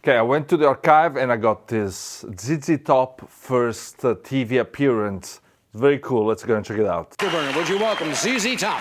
Okay, I went to the archive and I got this ZZ Top first TV appearance. Very cool. Let's go and check it out. Would you welcome ZZ Top?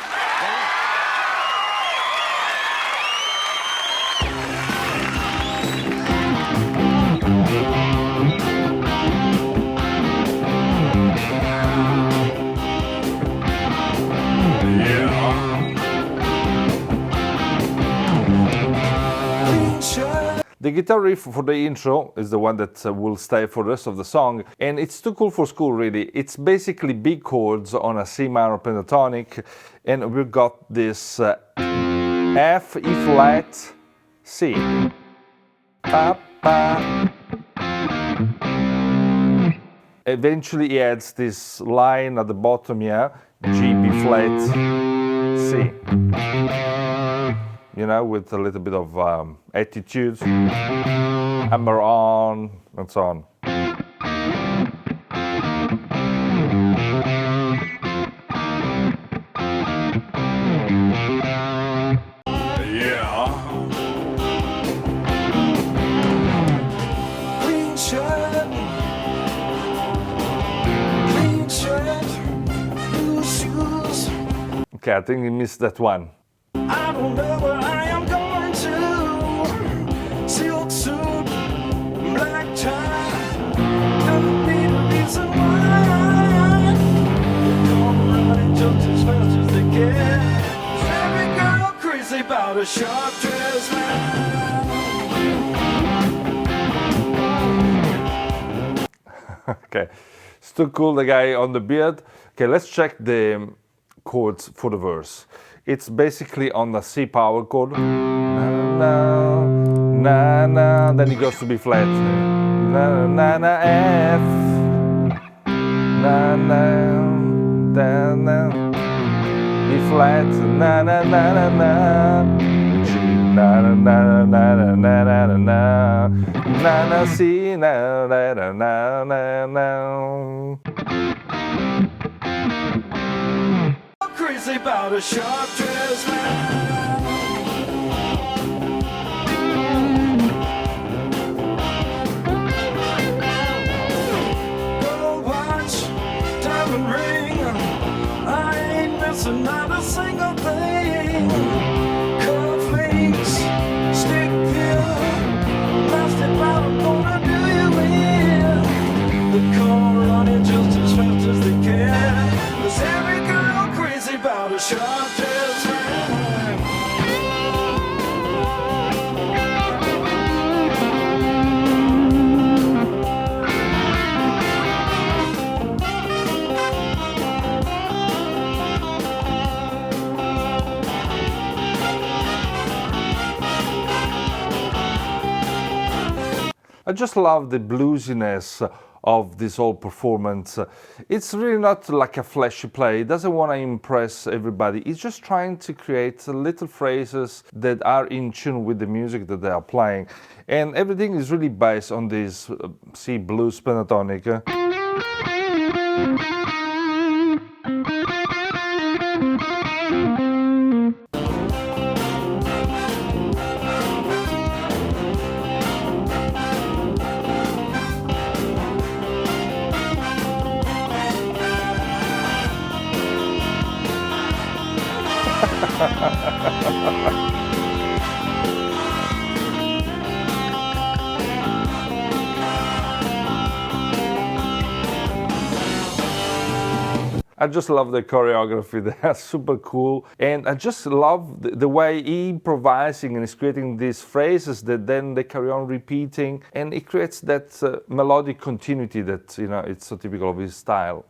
The guitar riff for the intro is the one that will stay for the rest of the song, and it's too cool for school, really. It's basically B chords on a C minor pentatonic, and we've got this F, E flat, C. Pa, pa. Eventually he adds this line at the bottom here, G, B flat, C. You know, with a little bit of attitude, hammer on, and so on. Clean shirt, blue shoes. Okay, I think he missed that one. I don't know where I am going to. Silk suit, black tie. Don't need a reason why. They're gonna run just as fast as they can. Every girl crazy about a sharp dress man. Okay, still cool, the guy on the beard. Okay, let's check the chords for the verse. It's basically on the C power chord. Na, na, na, na. Then it goes to B flat. Na, na, na, F. Na, na, da, na. B flat. Na, na, na, na, na. G. Na, na, na, na, na, na, na, na, na. Na, na, C. Na, na, na, na, na, na. Crazy about a sharp dress man. Gold watch, diamond ring. I ain't missing not a single thing. Cufflinks, stick pin, plastic bottle gonna do you in. The car running just as fast as they can. 'Cause every girl crazy about a sharp dress man. I just love the bluesiness of this whole performance. It's really not like a flashy play. It doesn't want to impress everybody. It's just trying to create little phrases that are in tune with the music that they are playing. And everything is really based on this C blues pentatonic. I just love the choreography. They are super cool, and I just love the way he improvising and is creating these phrases that then they carry on repeating, and it creates that melodic continuity that, you know, it's so typical of his style.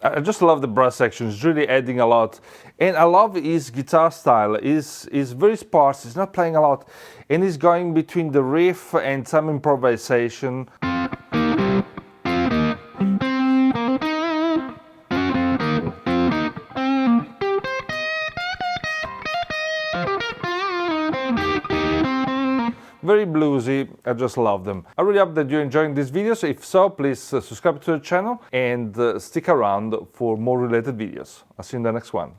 I just love the brass section. It's really adding a lot, and I love his guitar style. Is very sparse. He's not playing a lot, and he's going between the riff and some improvisation. Very bluesy. I just love them. I really hope that you're enjoying these videos. If so, please subscribe to the channel and stick around for more related videos. I'll see you in the next one.